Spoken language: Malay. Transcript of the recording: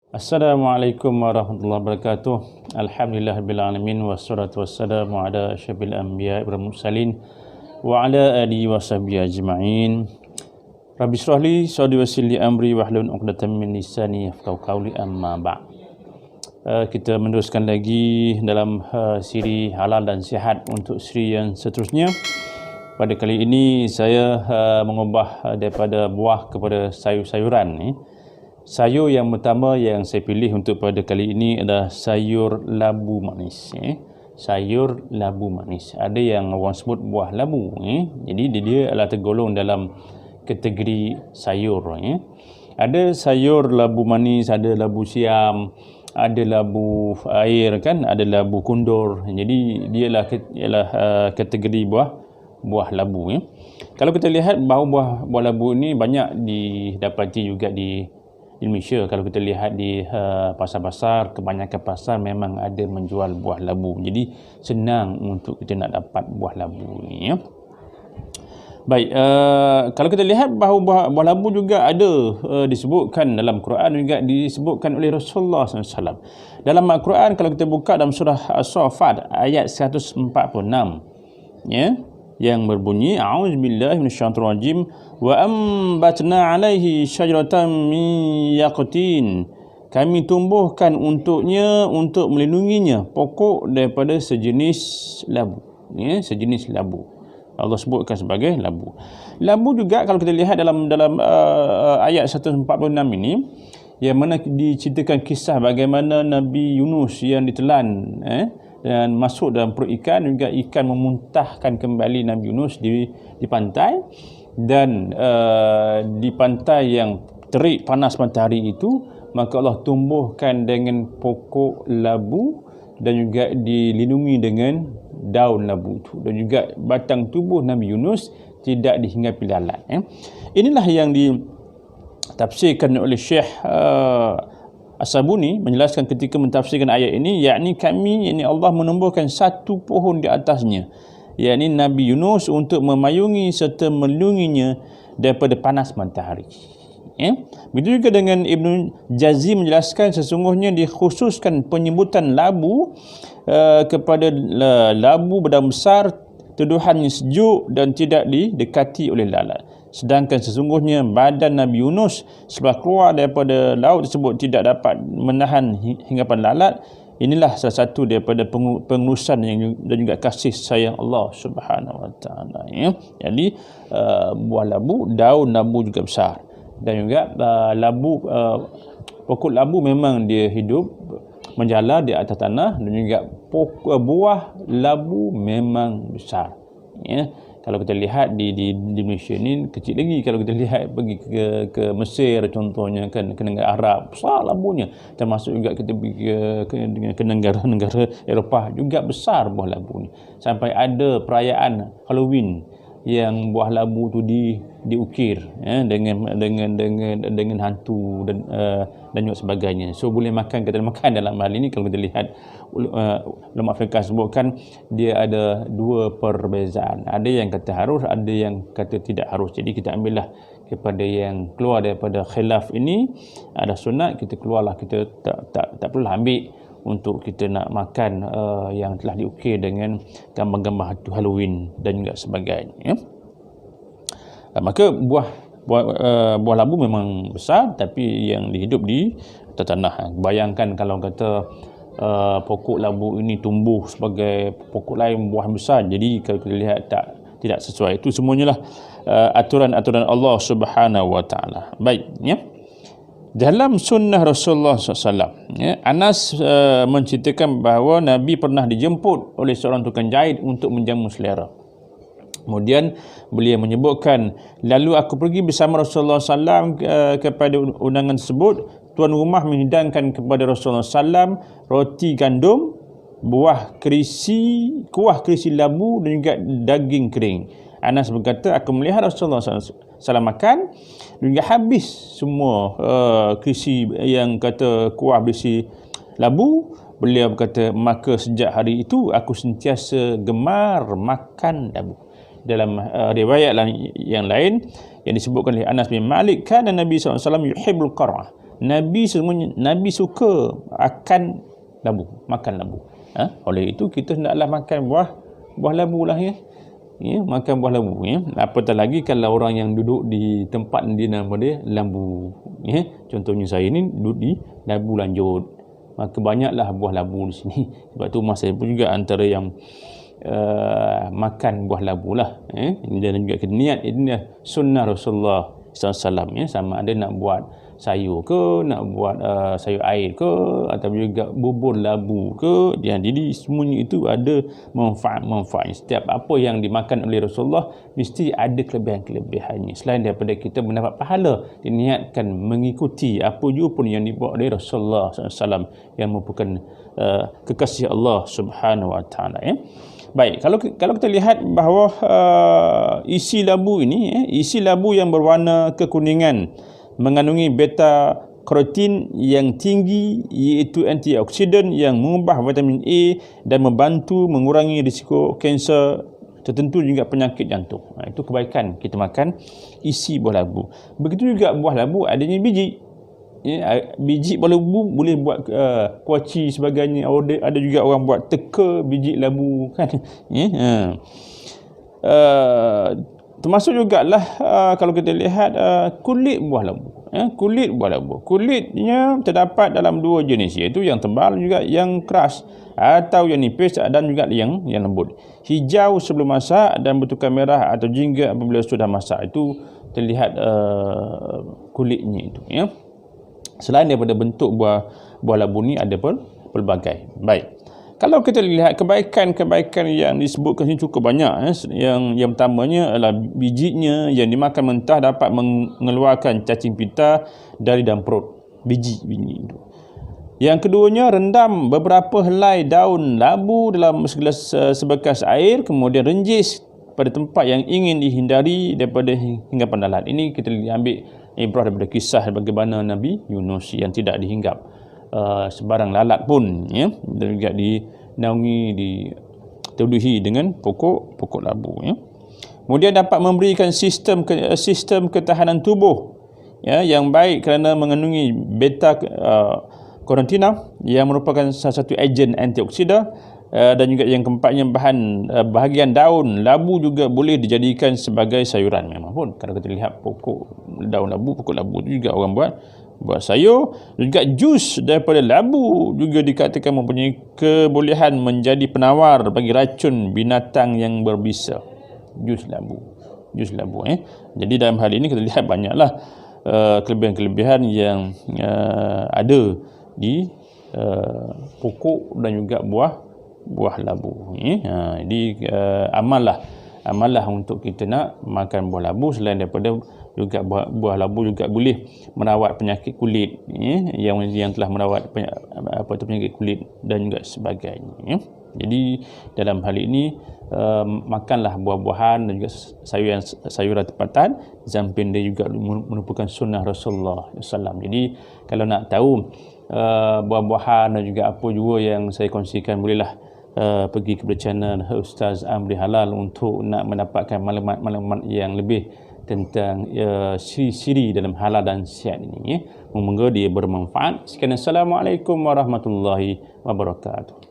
Assalamualaikum warahmatullahi wabarakatuh. Alhamdulillahirabbil alamin wassalatu wassalamu ala asyrafil anbiya'i wal mursalin wa ala alihi washabihi ajma'in. Rabbi shrah li sadri wa yassir li amri wahlul 'uqdatam min lisani yafqahu qawli, amma ba'd. Kita meneruskan lagi dalam siri halal dan sihat untuk siri yang seterusnya. Pada kali ini saya mengubah daripada buah kepada sayur-sayuran. Sayur yang pertama yang saya pilih untuk pada kali ini adalah sayur labu manis. Sayur labu manis. Ada yang orang sebut buah labu. Jadi dia adalah tergolong dalam kategori sayur. Ada sayur labu manis, ada labu siam, ada labu air kan, ada labu kundur. Jadi dia ialah kategori buah labu. Kalau kita lihat bahawa buah labu ini banyak didapati juga di Malaysia. Kalau kita lihat di pasar-pasar, kebanyakan pasar memang ada menjual buah labu. Jadi senang untuk kita nak dapat buah labu ni. Baik, kalau kita lihat bahawa buah labu juga ada disebutkan dalam Quran, juga disebutkan oleh Rasulullah SAW. Dalam Al-Quran, kalau kita buka dalam surah As-Saffat ayat 146, yang berbunyi, a'udzubillahi minasyaitonirrajim, wa ambatna 'alaihi syajaratan min yaqtin, kami tumbuhkan untuknya, untuk melindunginya, pokok daripada sejenis labu. Sejenis labu. Allah sebutkan sebagai labu. Labu juga kalau kita lihat dalam ayat 146 ini, yang mana diceritakan kisah bagaimana Nabi Yunus yang ditelan dan masuk dalam perut ikan, juga ikan memuntahkan kembali Nabi Yunus di pantai. Dan di pantai yang terik panas matahari itu, maka Allah tumbuhkan dengan pokok labu dan juga dilindungi dengan daun labu itu, dan juga batang tubuh Nabi Yunus tidak dihinggapi lalat. Inilah yang ditafsirkan oleh Syekh As-Sabuni, menjelaskan ketika mentafsirkan ayat ini, yakni Allah menumbuhkan satu pohon di atasnya, yakni Nabi Yunus, untuk memayungi serta melindunginya daripada panas matahari. Begitu juga dengan Ibn Jazzi menjelaskan, sesungguhnya dikhususkan penyebutan labu kepada labu berdaun besar, tuduhannya sejuk dan tidak didekati oleh lalat. Sedangkan sesungguhnya badan Nabi Yunus setelah keluar daripada laut tersebut tidak dapat menahan hinggapan lalat. Inilah salah satu daripada pengurusan dan juga kasih sayang Allah Subhanahu Wa Taala. Jadi buah labu, daun labu juga besar, dan juga pokok labu memang dia hidup menjala di atas tanah, dan juga buah labu memang besar. Kalau kita lihat di Malaysia ni kecil lagi. Kalau kita lihat pergi ke Mesir contohnya kan, ke negara Arab, besar labunya. Termasuk juga kita pergi ke negara-negara Eropah, juga besar buah labu ni. Sampai ada perayaan Halloween yang buah labu tu diukir dengan hantu dan juga sebagainya. So boleh makan, kita makan dalam hal ini. Kalau kita lihat ulama fiqh sebutkan dia ada dua perbezaan. Ada yang kata harus, ada yang kata tidak harus. Jadi kita ambillah kepada yang keluar daripada khilaf ini, ada sunat, kita keluarlah. Kita tak perlu ambil untuk kita nak makan yang telah diukir dengan gambar-gambar hantu Halloween dan juga sebagainya. Maka buah labu memang besar, tapi yang dihidup di atas tanah. Bayangkan kalau kata pokok labu ini tumbuh sebagai pokok lain buah besar, jadi kalau kita lihat tidak sesuai. Itu semuanya lah aturan-aturan Allah Subhanahu Wa Taala. Baik, dalam sunnah Rasulullah SAW, Anas menceritakan bahawa Nabi pernah dijemput oleh seorang tukang jahit untuk menjamu selera. Kemudian beliau menyebutkan, lalu aku pergi bersama Rasulullah SAW kepada undangan tersebut. Tuan rumah menghidangkan kepada Rasulullah SAW roti gandum, kuah kerisi labu dan juga daging kering. Anas berkata, aku melihat Rasulullah SAW makan hingga habis semua kerisi yang kata kuah berisi labu. Beliau berkata, maka sejak hari itu aku sentiasa gemar makan labu. Dalam riwayat yang lain yang disebutkan oleh Anas bin Malik, kan Nabi SAW yuhibbul qar'ah, Nabi suka akan labu, makan labu. Oleh itu kita hendaklah makan buah labu lah ya. Makan buah labu ya. Apatah lagi kalau orang yang duduk di tempat di nama dia lambu ya. Contohnya saya ni duduk di Labu Lanjut, maka banyaklah buah labu di sini. Sebab tu saya pun juga antara yang makan buah labu lah dan juga niat ini sunnah Rasulullah SAW ya. Sama ada nak buat sayur ke, nak buat sayur air ke, atau juga bubur labu ke, jadi semuanya itu ada manfaat-manfaatnya. Setiap apa yang dimakan oleh Rasulullah mesti ada kelebihan-kelebihannya. Selain daripada kita mendapat pahala, diniatkan mengikuti apa juga pun yang dibuat oleh Rasulullah SAW yang merupakan kekasih Allah Subhanahu Wa Taala ya. Baik, kalau kita lihat bahawa isi labu ini isi labu yang berwarna kekuningan mengandungi beta karotin yang tinggi, iaitu antioksidan yang mengubah vitamin A dan membantu mengurangi risiko kanser tertentu, juga penyakit jantung. Itu kebaikan kita makan isi buah labu. Begitu juga buah labu adanya biji. Biji buah labu boleh buat kuaci sebagainya. Ada juga orang buat teka biji labu kan. Termasuk jugalah kalau kita lihat kulit buah labu. Kulit buah labu, kulitnya terdapat dalam dua jenis, iaitu yang tebal juga yang keras, atau yang nipis dan juga yang lembut. Hijau sebelum masak dan bertukar merah atau jingga apabila sudah masak. Itu terlihat kulitnya itu ya. Selain daripada bentuk buah labu ni ada pelbagai. Baik, kalau kita lihat kebaikan-kebaikan yang disebutkan sini cukup banyak. Yang pertamanya adalah bijinya yang dimakan mentah dapat mengeluarkan cacing pita dari dalam perut. Biji itu. Yang keduanya, rendam beberapa helai daun labu dalam sebekas air, kemudian renjis pada tempat yang ingin dihindari daripada hinggapan lalat. Ini kita ambil ibrah daripada kisah bagaimana Nabi Yunus yang tidak dihinggap sebarang lalat pun ya, dan juga dituduhi dengan pokok labu ya. Kemudian dapat memberikan sistem ketahanan tubuh ya yang baik kerana mengandungi beta karotina yang merupakan salah satu ejen antioksidan. Dan juga yang keempatnya, bahagian daun labu juga boleh dijadikan sebagai sayuran. Memang pun kalau kita lihat pokok labu juga orang buat sayur. Juga jus daripada labu juga dikatakan mempunyai kebolehan menjadi penawar bagi racun binatang yang berbisa. Jus labu Jadi dalam hal ini kita lihat banyaklah kelebihan-kelebihan yang ada di pokok dan juga buah labu. Jadi amallah untuk kita nak makan buah labu. Selain daripada juga buah labu juga boleh merawat penyakit kulit yang telah merawat penyakit kulit dan juga sebagainya. Jadi dalam hal ini makanlah buah-buahan dan juga sayuran tempatan. Samping dia juga merupakan sunnah Rasulullah SAW. Jadi kalau nak tahu buah-buahan dan juga apa juga yang saya kongsikan, bolehlah pergi ke channel Ustaz Amri Halal untuk nak mendapatkan maklumat-maklumat yang lebih tentang siri-siri dalam halal dan sihat ini. Semoga dia bermanfaat. Sekian, Assalamualaikum warahmatullahi wabarakatuh.